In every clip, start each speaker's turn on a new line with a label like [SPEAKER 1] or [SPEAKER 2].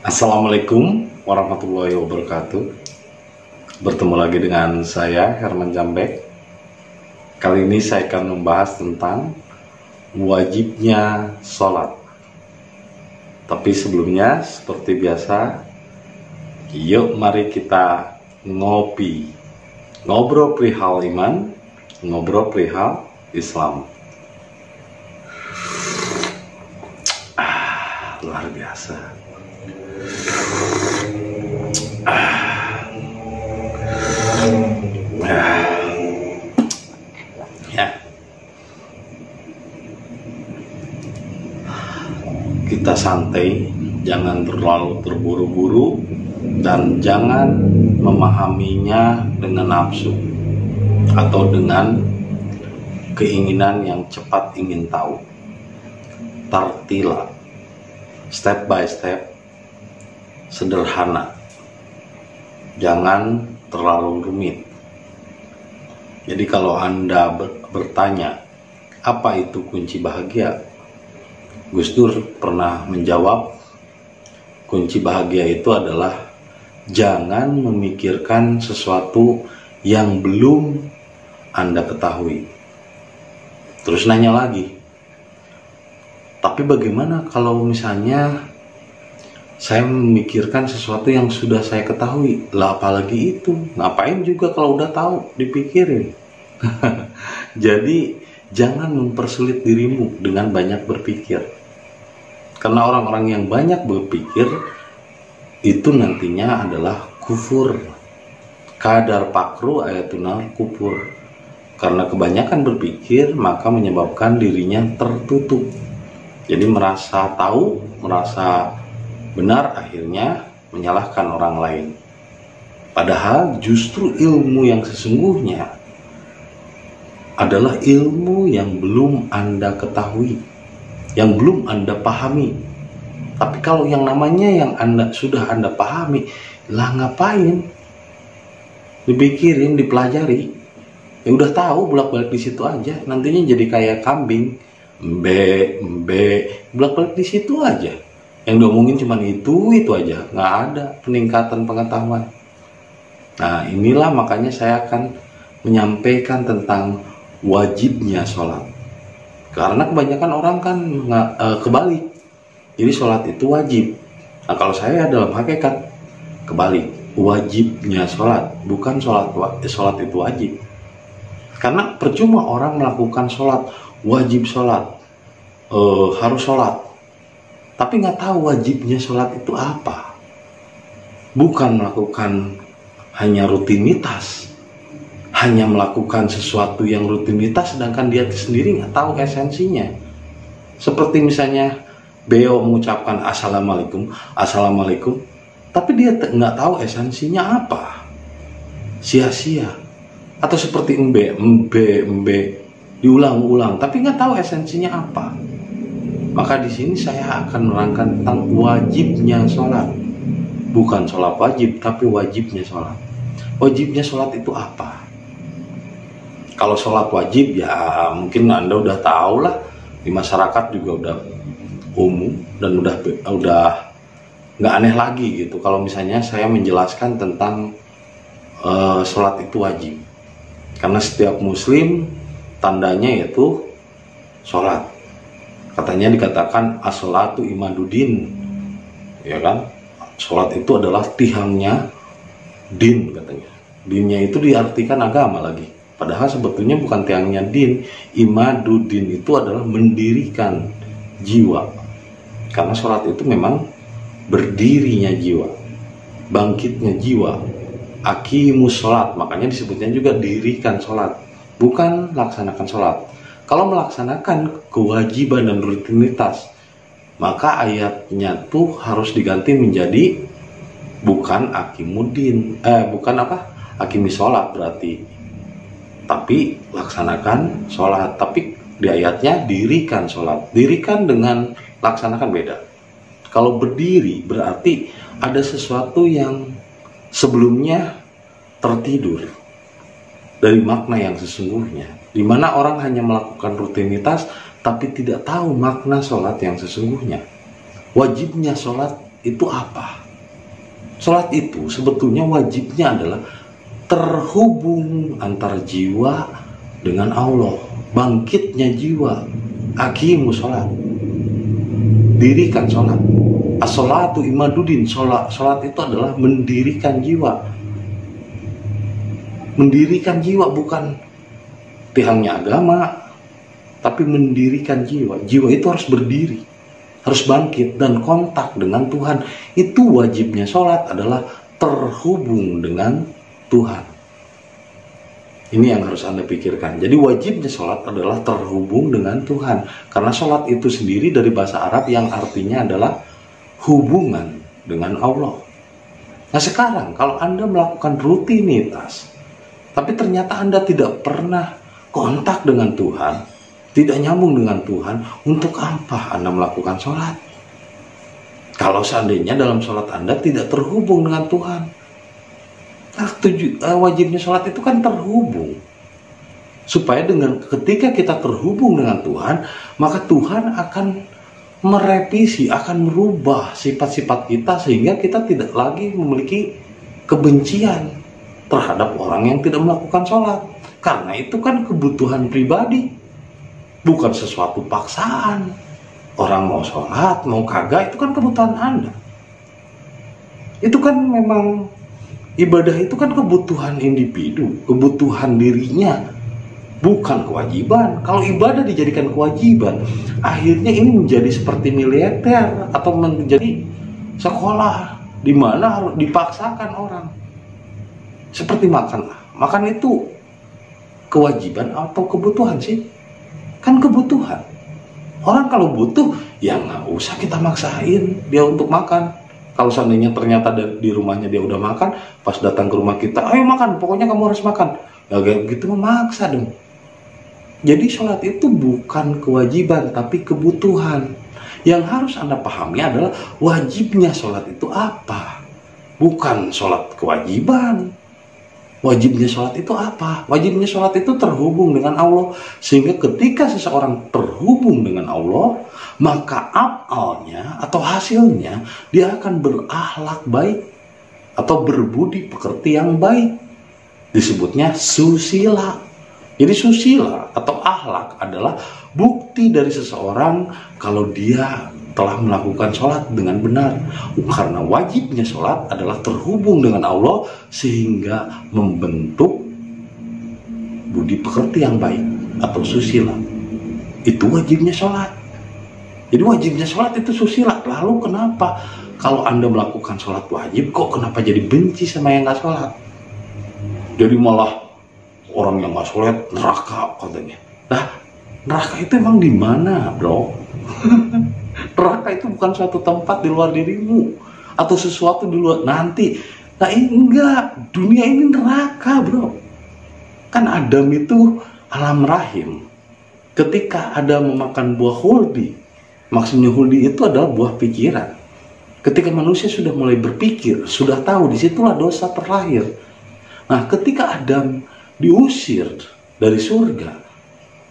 [SPEAKER 1] Assalamualaikum warahmatullahi wabarakatuh. Bertemu lagi dengan saya Herman Jambek. Kali ini saya akan membahas tentang wajibnya sholat. Tapi sebelumnya seperti biasa, yuk mari kita ngopi, ngobrol perihal iman, ngobrol perihal Islam. Luar biasa. Ya, kita santai, jangan terlalu terburu-buru, dan jangan memahaminya dengan nafsu atau dengan keinginan yang cepat ingin tahu. Tartila, step by step, sederhana, jangan terlalu rumit. Jadi kalau Anda bertanya, apa itu kunci bahagia? Gus Dur pernah menjawab, kunci bahagia itu adalah jangan memikirkan sesuatu yang belum Anda ketahui. Terus nanya lagi, tapi bagaimana kalau misalnya saya memikirkan sesuatu yang sudah saya ketahui? Lah apalagi itu, ngapain juga kalau udah tahu dipikirin. Jadi jangan mempersulit dirimu dengan banyak berpikir. Karena orang-orang yang banyak berpikir itu nantinya adalah kufur. Kadar pakru ayatunal kufur. Karena kebanyakan berpikir maka menyebabkan dirinya tertutup. Jadi merasa tahu, merasa benar, akhirnya menyalahkan orang lain. Padahal justru ilmu yang sesungguhnya adalah ilmu yang belum Anda ketahui, yang belum Anda pahami. Tapi kalau yang namanya yang sudah Anda pahami, lah ngapain dipikirin, dipelajari? Ya udah tahu, bolak-balik di situ aja. Nantinya jadi kayak kambing, bolak-balik di situ aja. Yang diomongin cuma itu aja, nggak ada peningkatan pengetahuan. Nah inilah makanya saya akan menyampaikan tentang wajibnya sholat. Karena kebanyakan orang kan kebalik. Jadi sholat itu wajib. Nah kalau saya dalam hakikat kebalik, wajibnya sholat, bukan sholat itu wajib. Karena percuma orang melakukan sholat, wajib sholat, harus sholat, tapi nggak tahu wajibnya sholat itu apa. Bukan melakukan hanya rutinitas, hanya melakukan sesuatu yang rutinitas, sedangkan dia sendiri nggak tahu esensinya. Seperti misalnya beliau mengucapkan assalamualaikum, assalamualaikum, tapi dia nggak tahu esensinya apa, sia-sia. Atau seperti embe, diulang-ulang, tapi nggak tahu esensinya apa. Maka di sini saya akan menerangkan tentang wajibnya sholat. Bukan sholat wajib, tapi wajibnya sholat. Wajibnya sholat itu apa? Kalau sholat wajib ya mungkin Anda udah tahu lah. Di masyarakat juga udah umum dan udah nggak aneh lagi gitu. Kalau misalnya saya menjelaskan tentang sholat itu wajib. Karena setiap muslim tandanya yaitu sholat. Katanya dikatakan as-sholatu imaduddin, ya kan? Sholat itu adalah tiangnya din katanya. Dinnya itu diartikan agama lagi. Padahal sebetulnya bukan tiangnya din. Imaduddin itu adalah mendirikan jiwa. Karena sholat itu memang berdirinya jiwa, bangkitnya jiwa. Aqimus sholat, makanya disebutnya juga dirikan sholat, bukan laksanakan sholat. Kalau melaksanakan kewajiban dan rutinitas, maka ayatnya tuh harus diganti menjadi bukan aqimuddin, aqimis sholat berarti, tapi laksanakan sholat. Tapi di ayatnya dirikan sholat, dirikan dengan laksanakan beda. Kalau berdiri berarti ada sesuatu yang sebelumnya tertidur. dari makna yang sesungguhnya, di mana orang hanya melakukan rutinitas tapi tidak tahu makna sholat yang sesungguhnya. Wajibnya sholat itu apa? Sholat itu sebetulnya wajibnya adalah terhubung antara jiwa dengan Allah, bangkitnya jiwa. Aqimu sholat, dirikan sholat. As-sholatu imaduddin, sholat itu adalah mendirikan jiwa. Mendirikan jiwa, bukan tiangnya agama, tapi mendirikan jiwa. Jiwa itu harus berdiri, harus bangkit dan kontak dengan Tuhan. Itu wajibnya sholat, adalah terhubung dengan Tuhan. Ini yang harus Anda pikirkan. Jadi wajibnya sholat adalah terhubung dengan Tuhan. Karena sholat itu sendiri dari bahasa Arab yang artinya adalah hubungan dengan Allah. Nah sekarang kalau Anda melakukan rutinitas, tapi ternyata Anda tidak pernah kontak dengan Tuhan, tidak nyambung dengan Tuhan, untuk apa Anda melakukan sholat? Kalau seandainya dalam sholat Anda tidak terhubung dengan Tuhan. Nah, wajibnya sholat itu kan terhubung. Supaya ketika kita terhubung dengan Tuhan, maka Tuhan akan merevisi, akan merubah sifat-sifat kita sehingga kita tidak lagi memiliki kebencian terhadap orang yang tidak melakukan sholat. Karena itu kan kebutuhan pribadi, bukan sesuatu paksaan. Orang mau sholat, mau kagak, itu kan kebutuhan Anda. Itu kan memang, ibadah itu kan kebutuhan individu, kebutuhan dirinya, bukan kewajiban. Kalau ibadah dijadikan kewajiban, akhirnya ini menjadi seperti militer atau menjadi sekolah di mana harus dipaksakan orang. Seperti makan itu kewajiban atau kebutuhan sih? Kan kebutuhan. Orang kalau butuh, ya nggak usah kita maksain dia untuk makan. Kalau seandainya ternyata di rumahnya dia udah makan, pas datang ke rumah kita, ayo makan, pokoknya kamu harus makan. Ya kayak gitu memaksa dong. Jadi sholat itu bukan kewajiban, tapi kebutuhan. Yang harus Anda pahami adalah wajibnya sholat itu apa? Bukan sholat kewajiban. Wajibnya sholat itu apa? Wajibnya sholat itu terhubung dengan Allah. Sehingga ketika seseorang terhubung dengan Allah, maka amalnya atau hasilnya dia akan berakhlak baik atau berbudi pekerti yang baik. Disebutnya susila. Jadi susila atau akhlak adalah bukti dari seseorang kalau dia telah melakukan sholat dengan benar. Karena wajibnya sholat adalah terhubung dengan Allah sehingga membentuk budi pekerti yang baik atau susila. Itu wajibnya sholat. Jadi wajibnya sholat itu susila. Lalu kenapa kalau Anda melakukan sholat wajib, kok kenapa jadi benci sama yang nggak sholat? Jadi malah orang yang nggak sholat neraka katanya. Nah, neraka itu emang di mana, bro? Neraka itu bukan suatu tempat di luar dirimu atau sesuatu di luar nanti. Nah enggak, dunia ini neraka, bro. Kan Adam itu alam rahim. Ketika Adam memakan buah huldi, maksudnya huldi itu adalah buah pikiran. Ketika manusia sudah mulai berpikir, sudah tahu, disitulah dosa terlahir. Nah ketika Adam diusir dari surga,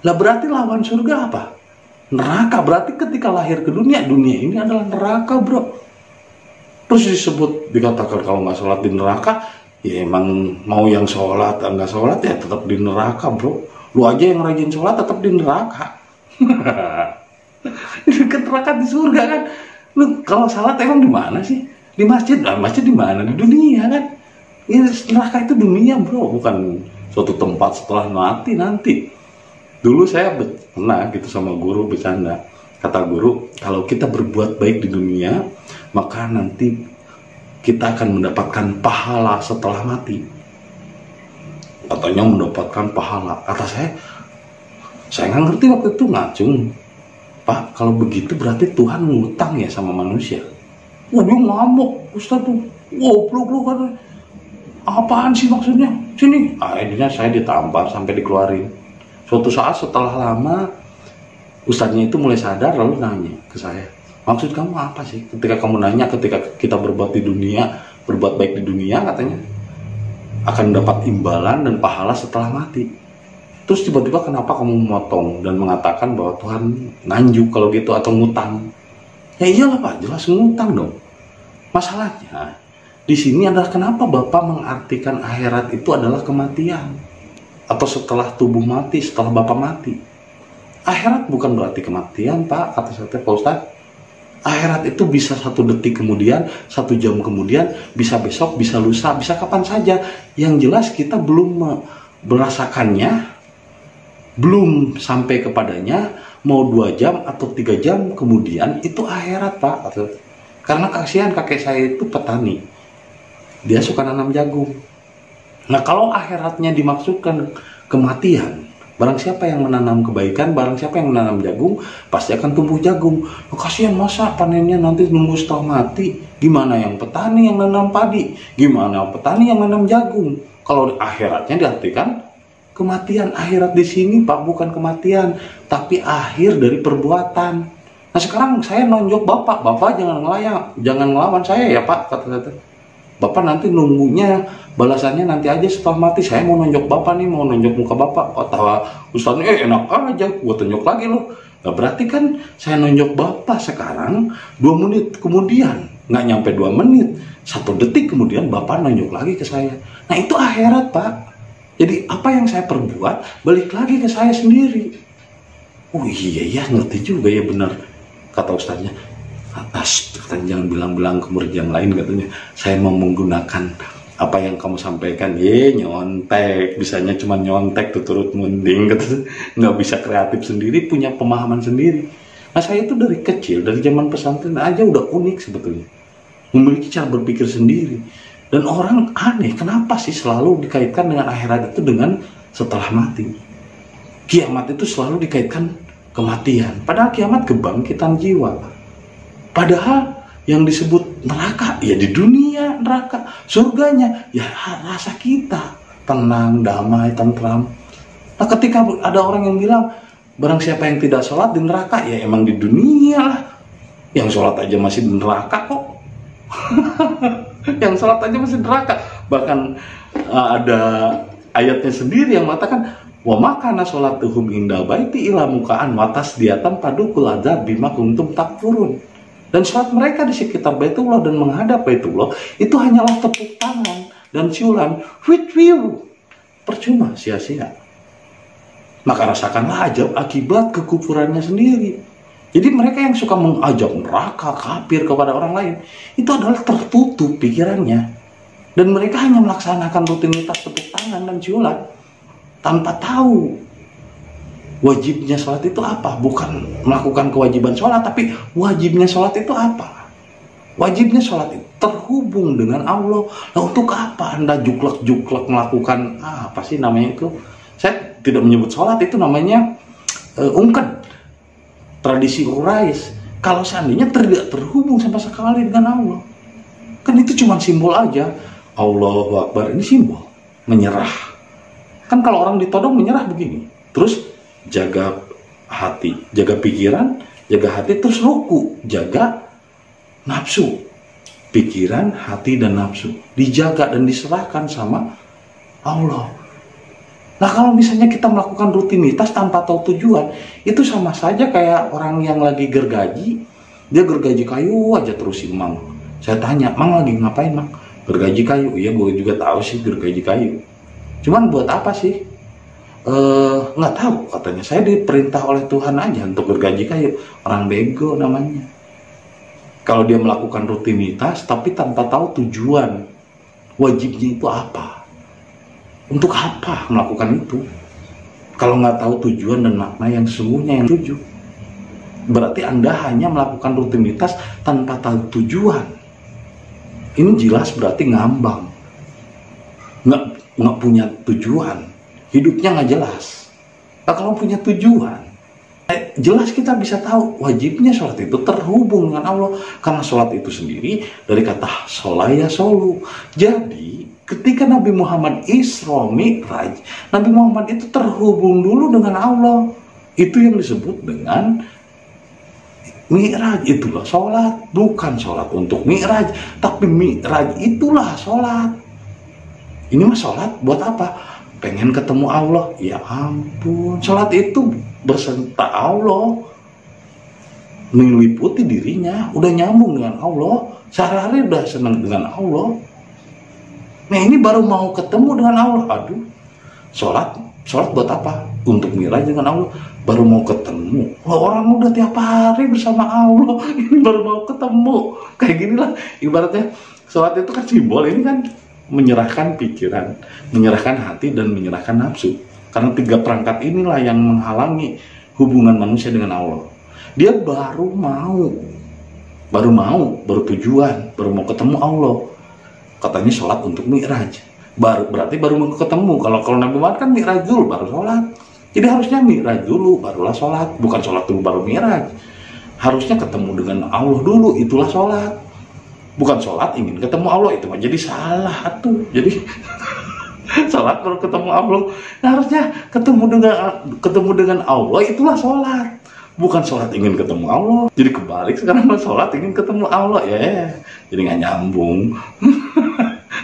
[SPEAKER 1] lah berarti lawan surga apa? Neraka. Berarti ketika lahir ke dunia, dunia ini adalah neraka, bro. Terus dikatakan kalau nggak sholat di neraka, ya emang mau yang sholat nggak sholat ya tetap di neraka, bro. Lu aja yang rajin sholat tetap di neraka. Dekat neraka di surga kan. Lu kalau sholat emang di mana sih? Di masjid. Nah, masjid di mana? Di dunia kan. Ya, neraka itu dunia, bro, bukan suatu tempat setelah mati nanti. Dulu saya pernah gitu sama guru bercanda. Kata guru, kalau kita berbuat baik di dunia, maka nanti kita akan mendapatkan pahala setelah mati. Katanya mendapatkan pahala. Kata saya nggak ngerti waktu itu, ngacung. Pak, kalau begitu berarti Tuhan ngutang ya sama manusia. Wah, dia ngamuk, Ustaz tuh. Goblok lu kan. Apaan sih maksudnya? Sini. Akhirnya saya ditampar sampai dikeluarin. Suatu saat setelah lama, ustadznya itu mulai sadar lalu nanya ke saya, maksud kamu apa sih ketika kamu nanya ketika kita berbuat di dunia, berbuat baik di dunia katanya? akan dapat imbalan dan pahala setelah mati. Terus tiba-tiba kenapa kamu memotong dan mengatakan bahwa Tuhan nganjuk kalau gitu atau ngutang? Ya iyalah Pak, jelas ngutang dong. Masalahnya di sini adalah kenapa Bapak mengartikan akhirat itu adalah kematian atau setelah tubuh mati, setelah Bapak mati. Akhirat bukan berarti kematian Pak, kata saya Pak Ustadz. Akhirat itu bisa 1 detik kemudian, 1 jam kemudian, bisa besok, bisa lusa, bisa kapan saja. Yang jelas kita belum merasakannya, belum sampai kepadanya, mau 2 jam atau 3 jam kemudian, itu akhirat Pak. Karena kasihan kakek saya itu petani, dia suka nanam jagung. Nah kalau akhiratnya dimaksudkan kematian, barang siapa yang menanam kebaikan, barang siapa yang menanam jagung, pasti akan tumbuh jagung. Kasihan masa panennya nanti nunggu setelah mati. Gimana yang petani yang nanam padi? Gimana yang petani yang nanam jagung? Kalau akhiratnya diartikan kematian. Akhirat di sini Pak bukan kematian, tapi akhir dari perbuatan. Nah sekarang saya nonjok Bapak jangan ngelawan saya ya Pak, kata-kata. Bapak nanti nunggunya balasannya nanti aja setelah mati. Saya mau nonjok Bapak nih, mau nonjok muka Bapak. Kata Ustaznya, enak aja, gua tunjuk lagi loh. Nah, berarti kan saya nonjok Bapak sekarang 2 menit kemudian, nggak nyampe 2 menit, 1 detik kemudian Bapak nonjok lagi ke saya. Nah itu akhirat Pak. Jadi apa yang saya perbuat balik lagi ke saya sendiri. Oh iya ngerti juga ya, benar kata Ustaznya. Katanya jangan bilang-bilang ke murid yang lain, katanya saya mau menggunakan apa yang kamu sampaikan. Nyontek, bisanya cuma nyontek tuh turut munding, katanya nggak bisa kreatif sendiri, punya pemahaman sendiri. Nah saya itu dari kecil, dari zaman pesantren aja udah unik sebetulnya, memiliki cara berpikir sendiri. Dan orang aneh, kenapa sih selalu dikaitkan dengan akhirat itu dengan setelah mati? Kiamat itu selalu dikaitkan kematian, padahal kiamat kebangkitan jiwa. Padahal yang disebut neraka ya di dunia neraka, surganya ya rasa kita tenang, damai, tentram. Nah ketika ada orang yang bilang barang siapa yang tidak sholat di neraka, ya emang di dunia lah. Yang sholat aja masih di neraka kok. Yang sholat aja masih di neraka. Bahkan ada ayatnya sendiri yang mengatakan wa makana sholatuhum inda baiti ila mukaan watas diatan padukul adzab bima kuntum takfurun. Dan sholat mereka di sekitar Baitullah dan menghadap Baitullah itu hanyalah tepuk tangan dan siulan, percuma, sia-sia. Maka rasakanlah ajab akibat kekufurannya sendiri. Jadi mereka yang suka mengajak neraka, kafir kepada orang lain, itu adalah tertutup pikirannya. Dan mereka hanya melaksanakan rutinitas tepuk tangan dan siulan tanpa tahu wajibnya sholat itu apa. Bukan melakukan kewajiban sholat, tapi wajibnya sholat itu apa. Wajibnya sholat itu terhubung dengan Allah. Nah untuk apa Anda juklek-juklek melakukan apa sih namanya itu? Saya tidak menyebut sholat, itu namanya ungked, tradisi Quraisy. Kalau seandainya tidak terhubung sama sekali dengan Allah, kan itu cuma simbol aja. Allahu Akbar, ini simbol menyerah. Kan kalau orang ditodong menyerah begini. Terus jaga hati, jaga pikiran, jaga hati, terus ruku, jaga nafsu, pikiran, hati, dan nafsu dijaga dan diserahkan sama Allah. Nah kalau misalnya kita melakukan rutinitas tanpa tahu tujuan, itu sama saja kayak orang yang lagi gergaji. Dia gergaji kayu aja terusin Mang. Saya tanya, Mang lagi ngapain Mang? Gergaji kayu. Iya gue juga tahu sih gergaji kayu. Cuman buat apa sih? Nggak tahu katanya. Saya diperintah oleh Tuhan aja untuk gergaji kayu. Orang bego namanya. Kalau dia melakukan rutinitas tapi tanpa tahu tujuan, wajibnya itu apa, untuk apa melakukan itu. Kalau nggak tahu tujuan dan makna yang sesungguhnya yang tuju, berarti Anda hanya melakukan rutinitas tanpa tahu tujuan. Ini jelas berarti ngambang, nggak punya tujuan, hidupnya nggak jelas. Nah, kalau punya tujuan, jelas kita bisa tahu wajibnya sholat itu terhubung dengan Allah. Karena sholat itu sendiri dari kata sholaya solu. Jadi ketika Nabi Muhammad Isra Mi'raj, Nabi Muhammad itu terhubung dulu dengan Allah. Itu yang disebut dengan Mi'raj. Itulah sholat. Bukan sholat untuk Mi'raj, tapi Mi'raj itulah sholat. Ini mah sholat buat apa? Pengen ketemu Allah. Ya ampun, sholat itu beserta Allah, meliputi dirinya, udah nyambung dengan Allah, sehari-hari udah senang dengan Allah. Nah ini baru mau ketemu dengan Allah. Aduh, sholat buat apa? Untuk miraj dengan Allah. Baru mau ketemu. Orang udah tiap hari bersama Allah, ini baru mau ketemu. Kayak gini lah ibaratnya. Sholat itu kan simbol, ini kan menyerahkan pikiran, menyerahkan hati, dan menyerahkan nafsu. Karena 3 perangkat inilah yang menghalangi hubungan manusia dengan Allah. Dia baru tujuan, baru mau ketemu Allah. Katanya sholat untuk mi'raj, berarti baru mau ketemu. Kalau Nabi Muhammad kan mi'raj dulu baru sholat. Jadi harusnya mi'raj dulu barulah sholat, bukan sholat dulu baru mi'raj. Harusnya ketemu dengan Allah dulu, itulah sholat. Bukan sholat ingin ketemu Allah, itu mah jadi salah tuh. Jadi sholat baru ketemu Allah. Nah, harusnya ketemu dengan Allah, itulah sholat. Bukan sholat ingin ketemu Allah. Jadi kebalik sekarang, mah sholat ingin ketemu Allah ya. Jadi nggak nyambung.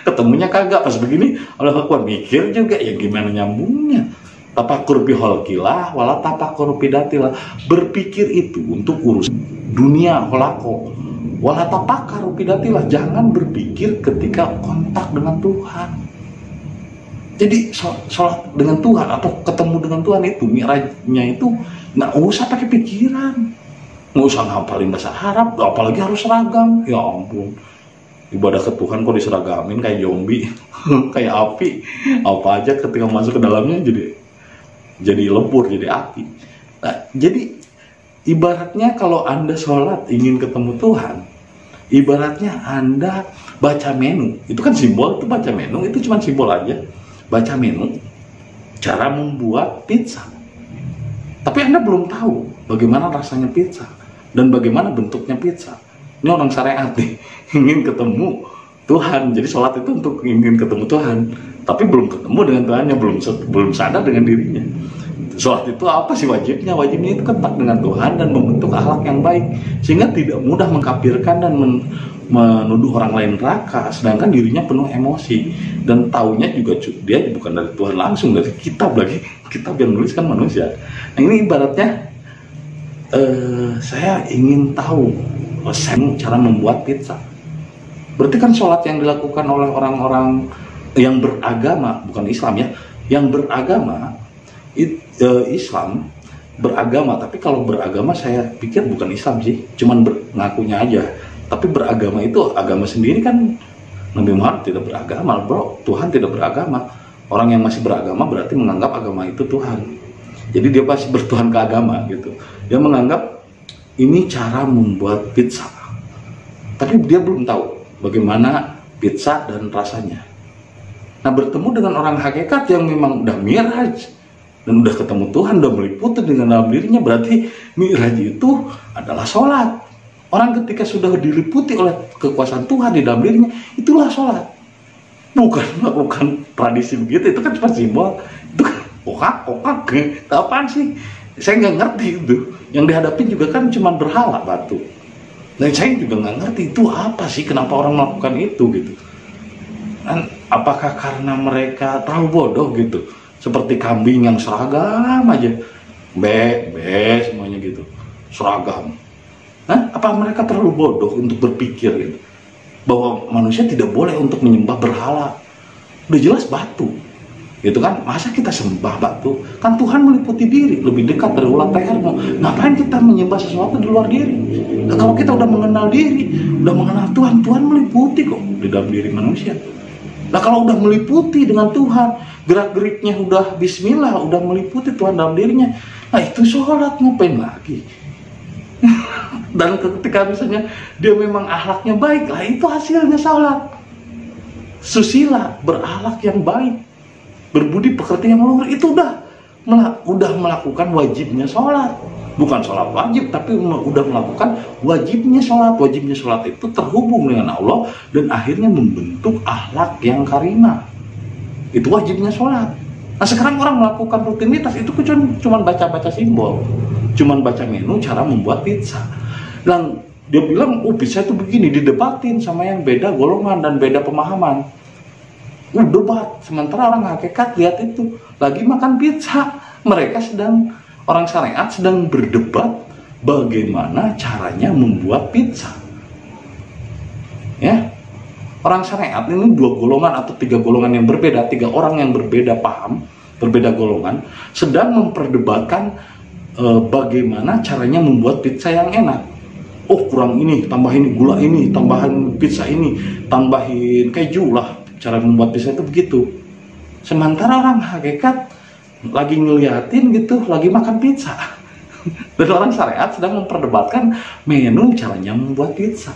[SPEAKER 1] Ketemunya kagak pas begini. Allah Akbar, mikir juga ya gimana nyambungnya. Tapakur biholkilah wala tapakur bidatilah. Berpikir itu untuk urus dunia holako. Wala tapakar bidatilah. Jangan berpikir ketika kontak dengan Tuhan. Jadi sholat dengan Tuhan atau ketemu dengan Tuhan itu, mi'rajnya itu nggak usah pakai pikiran, nggak usah ngapalin bahasa Arab, apalagi harus seragam. Ya ampun, ibadah ke Tuhan kok diseragamin kayak zombie, kayak api. Apa aja ketika masuk ke dalamnya jadi lebur, jadi api. Nah, jadi ibaratnya kalau Anda sholat ingin ketemu Tuhan, ibaratnya Anda baca menu, itu kan simbol, itu baca menu, itu cuma simbol aja. Baca menu, cara membuat pizza. Tapi Anda belum tahu bagaimana rasanya pizza dan bagaimana bentuknya pizza. Ini orang syariat nih, ingin ketemu Tuhan. Jadi sholat itu untuk ingin ketemu Tuhan, tapi belum ketemu dengan Tuhannya, belum sadar dengan dirinya. Sholat itu apa sih wajibnya? Wajibnya itu kontak dengan Tuhan dan membentuk akhlak yang baik, sehingga tidak mudah mengkafirkan dan menuduh orang lain neraka, sedangkan dirinya penuh emosi dan taunya juga dia bukan dari Tuhan langsung, dari kitab lagi, kitab yang nulis kan manusia. Nah ini ibaratnya saya ingin tahu cara membuat pizza. Berarti kan sholat yang dilakukan oleh orang-orang yang beragama, bukan Islam ya, yang beragama Islam beragama, tapi kalau beragama saya pikir bukan Islam sih, cuman ngakunya aja. Tapi beragama itu agama sendiri kan. Nabi Muhammad tidak beragama, bro. Tuhan tidak beragama. Orang yang masih beragama berarti menganggap agama itu Tuhan. Jadi dia pasti bertuhan ke agama gitu. Dia menganggap ini cara membuat pizza. Tapi dia belum tahu bagaimana pizza dan rasanya. Nah, bertemu dengan orang hakikat yang memang udah mi'raj dan udah ketemu Tuhan, udah meliputi dengan dalam dirinya, berarti mi'raj itu adalah sholat. Orang ketika sudah diliputi oleh kekuasaan Tuhan di dalam dirinya, itulah sholat. Bukan tradisi begitu, itu kan cuma simbol. Itu kan okak, apaan sih? Saya nggak ngerti itu. Yang dihadapi juga kan cuma berhala batu. Dan saya juga nggak ngerti itu apa sih, kenapa orang melakukan itu gitu. Dan apakah karena mereka terlalu bodoh gitu? Seperti kambing yang seragam aja, semuanya gitu, seragam. Apa mereka terlalu bodoh untuk berpikir gitu, bahwa manusia tidak boleh untuk menyembah berhala? Udah jelas batu, gitu kan? Masa kita sembah batu? Kan Tuhan meliputi diri, lebih dekat dari ulat lehermu. Ngapain kita menyembah sesuatu di luar diri? Nah, kalau kita udah mengenal diri, udah mengenal Tuhan, Tuhan meliputi kok di dalam diri manusia. Nah kalau udah meliputi dengan Tuhan, gerak-geriknya udah bismillah, udah meliputi Tuhan dalam dirinya, nah itu sholat, ngapain lagi? Dan ketika misalnya dia memang akhlaknya baik, lah itu hasilnya sholat. Susila, berakhlak yang baik, berbudi pekerti yang luhur, itu udah melakukan wajibnya sholat. Bukan sholat wajib, tapi udah melakukan wajibnya sholat. Wajibnya sholat itu terhubung dengan Allah dan akhirnya membentuk akhlak yang karimah. Itu wajibnya sholat. Nah sekarang orang melakukan rutinitas itu cuma baca-baca simbol, cuma baca menu cara membuat pizza. Dan dia bilang, pizza itu begini, didebatin sama yang beda golongan dan beda pemahaman. debat. Sementara orang hakikat lihat itu lagi makan pizza. Mereka sedang, orang syariat sedang berdebat bagaimana caranya membuat pizza. Ya, orang syariat ini 2 golongan atau 3 golongan yang berbeda, 3 orang yang berbeda paham, berbeda golongan, sedang memperdebatkan bagaimana caranya membuat pizza yang enak. Oh, kurang ini, tambahin gula ini, tambahin pizza ini, tambahin keju lah. Cara membuat pizza itu begitu. Sementara orang hakikat lagi ngeliatin gitu, lagi makan pizza. Dan orang syariat sedang memperdebatkan menu caranya membuat pizza.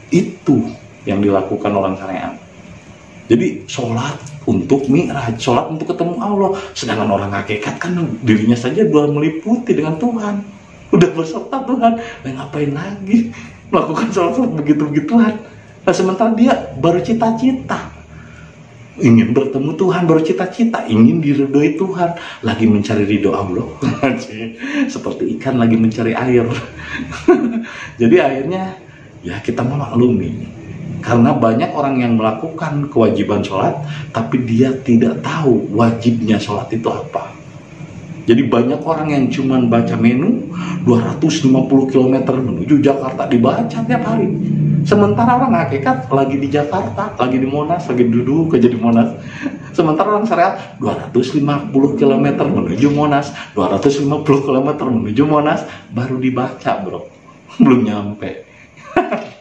[SPEAKER 1] Itu yang dilakukan orang syariat. Jadi sholat untuk mi'raj, sholat untuk ketemu Allah. Sedangkan orang hakikat kan dirinya saja sudah meliputi dengan Tuhan, udah berserta Tuhan. Ngapain lagi melakukan sholat begitu-begituan? Nah, sementara dia baru cita-cita ingin bertemu Tuhan, baru cita-cita ingin diridhoi Tuhan, lagi mencari ridho Allah. Seperti ikan lagi mencari air. Jadi akhirnya ya kita memaklumi, karena banyak orang yang melakukan kewajiban sholat tapi dia tidak tahu wajibnya sholat itu apa. Jadi banyak orang yang cuma baca menu 250 km menuju Jakarta, dibaca tiap hari. Sementara orang hakikat lagi di Jakarta, lagi di Monas, lagi duduk aja di Monas. Sementara orang syariat 250 km menuju Monas, 250 km menuju Monas, baru dibaca bro, belum nyampe.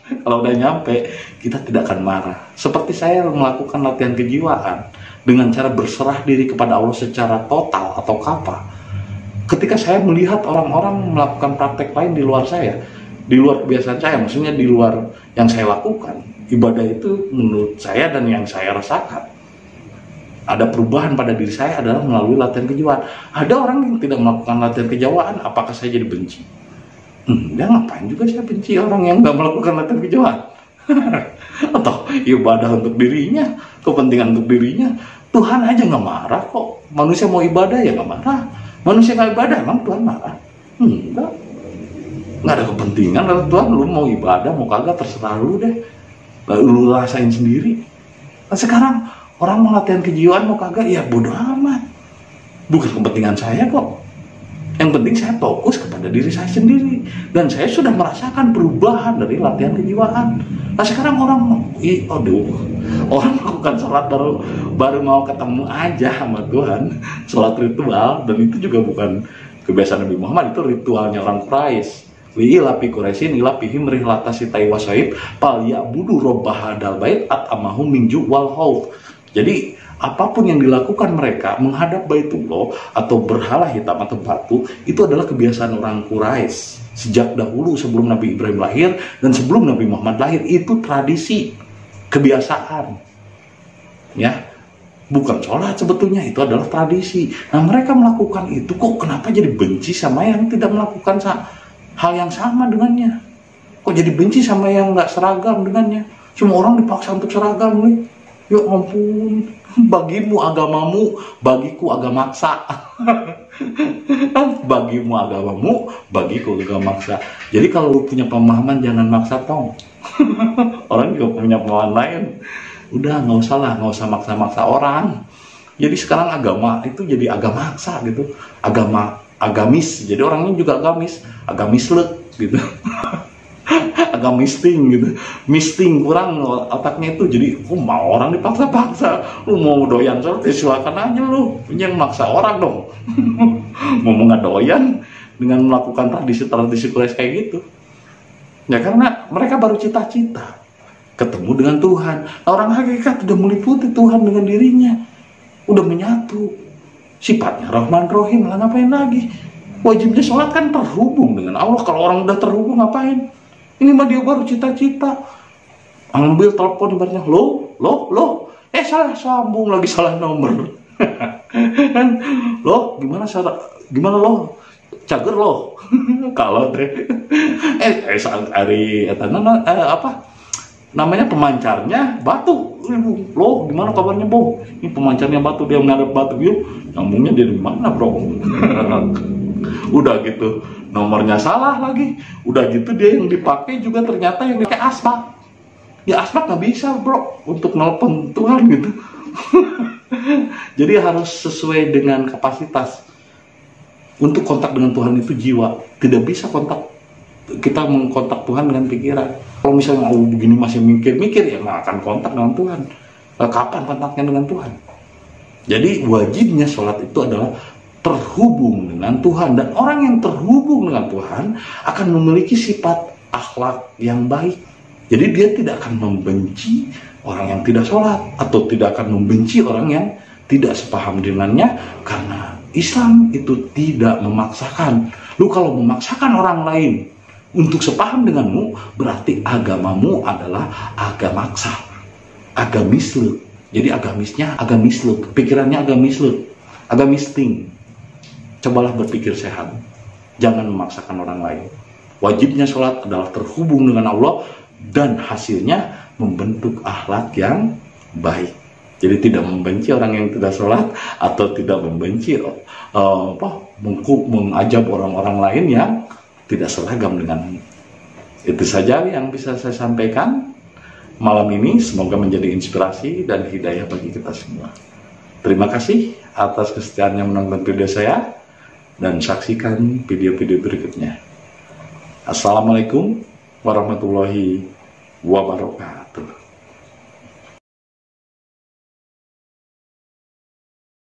[SPEAKER 1] Kalau udah nyampe, kita tidak akan marah. Seperti saya melakukan latihan kejiwaan dengan cara berserah diri kepada Allah secara total atau kafah. Ketika saya melihat orang-orang melakukan praktek lain di luar saya, di luar kebiasaan saya, maksudnya di luar yang saya lakukan, ibadah itu menurut saya dan yang saya rasakan, ada perubahan pada diri saya adalah melalui latihan kejiwaan. Ada orang yang tidak melakukan latihan kejiwaan, apakah saya jadi benci? Ya ngapain juga saya benci orang yang nggak melakukan latihan kejiwaan? Atau ibadah untuk dirinya, kepentingan untuk dirinya, Tuhan aja nggak marah kok. Manusia mau ibadah ya nggak marah. Manusia nggak ibadah emang Tuhan marah? Enggak. Nggak ada kepentingan dari Tuhan. Lu mau ibadah mau kagak terserah lu deh. Lu rasain sendiri. Nah, sekarang orang mau latihan kejiwaan mau kagak ya bodoh amat. Bukan kepentingan saya kok. Yang penting saya fokus kepada diri saya sendiri. Dan saya sudah merasakan perubahan dari latihan kejiwaan. Nah sekarang orang melakukan sholat baru mau ketemu aja sama Tuhan. Sholat ritual, dan itu juga bukan kebiasaan Nabi Muhammad, itu ritualnya orang Quraisy. Li'ilafi Quraisyin ilafihim rihlatasi taiwasaib pal ya'budu robba hadal bait at'amahum min ju' wal khawf. Jadi apapun yang dilakukan mereka menghadap Baitullah atau berhala hitam atau batu, itu adalah kebiasaan orang Quraisy sejak dahulu sebelum Nabi Ibrahim lahir dan sebelum Nabi Muhammad lahir. Itu tradisi, kebiasaan, ya, bukan sholat sebetulnya, itu adalah tradisi. Nah mereka melakukan itu, kok kenapa jadi benci sama yang tidak melakukan hal yang sama dengannya? Kok jadi benci sama yang nggak seragam dengannya? Semua orang dipaksa untuk seragam nih. Ya ampun, bagimu agamamu, bagiku agama maksa. Bagimu agamamu, bagiku agama maksa. Jadi kalau lu punya pemahaman jangan maksa tong. Orang juga punya pemahaman lain. Udah nggak usah maksa-maksa orang. Jadi sekarang agama itu jadi agama maksa gitu, agamis. Jadi orangnya juga agamislek gitu. Agak misting kurang otaknya itu. Jadi mau orang dipaksa-paksa, lu mau doyan sholat silakan aja, lu yang maksa orang dong. Mau nggak doyan dengan melakukan tradisi Quraisy kayak gitu ya, karena mereka baru cita-cita ketemu dengan Tuhan. Nah, orang hakikat udah meliputi Tuhan dengan dirinya, udah menyatu sifatnya Rahman Rahim lah, ngapain lagi? Wajibnya sholat kan terhubung dengan Allah. Kalau orang udah terhubung ngapain? Ini mah dia baru cita-cita, ambil telepon ibaratnya, lo, salah sambung lagi, salah nomor. Lo, gimana lo, cager lo, kalau deh, hari namanya pemancarnya batu, lo gimana kabarnya Bo? Ini pemancarnya batu, dia menghadap batu, yuk, nyambungnya dari mana bro? Udah gitu nomornya salah lagi, udah gitu dia yang dipakai juga ternyata yang dipakai asbak. Ya asbak nggak bisa bro untuk nelpon Tuhan gitu, Jadi harus sesuai dengan kapasitas. Untuk kontak dengan Tuhan itu jiwa. Tidak bisa kita mengkontak Tuhan dengan pikiran. Kalau misalnya begini masih mikir-mikir, ya nggak akan kontak dengan Tuhan. Kapan kontaknya dengan Tuhan? Jadi wajibnya sholat itu adalah terhubung dengan Tuhan. Dan orang yang terhubung dengan Tuhan akan memiliki sifat akhlak yang baik. Jadi dia tidak akan membenci orang yang tidak sholat, atau tidak akan membenci orang yang tidak sepaham dengannya, karena Islam itu tidak memaksakan. Lu kalau memaksakan orang lain untuk sepaham denganmu, berarti agamamu adalah agamaksa, agamisle. Jadi agamisnya agamisle, pikirannya agamisle, agamisting. Cobalah berpikir sehat, jangan memaksakan orang lain. Wajibnya sholat adalah terhubung dengan Allah, dan hasilnya membentuk akhlak yang baik. Jadi tidak membenci orang yang tidak sholat, atau tidak membenci mengajab orang-orang lain yang tidak seragam denganmu. Itu saja yang bisa saya sampaikan malam ini. Semoga menjadi inspirasi dan hidayah bagi kita semua. Terima kasih atas kesetiaannya menonton video saya, dan saksikan video-video berikutnya. Assalamualaikum warahmatullahi wabarakatuh.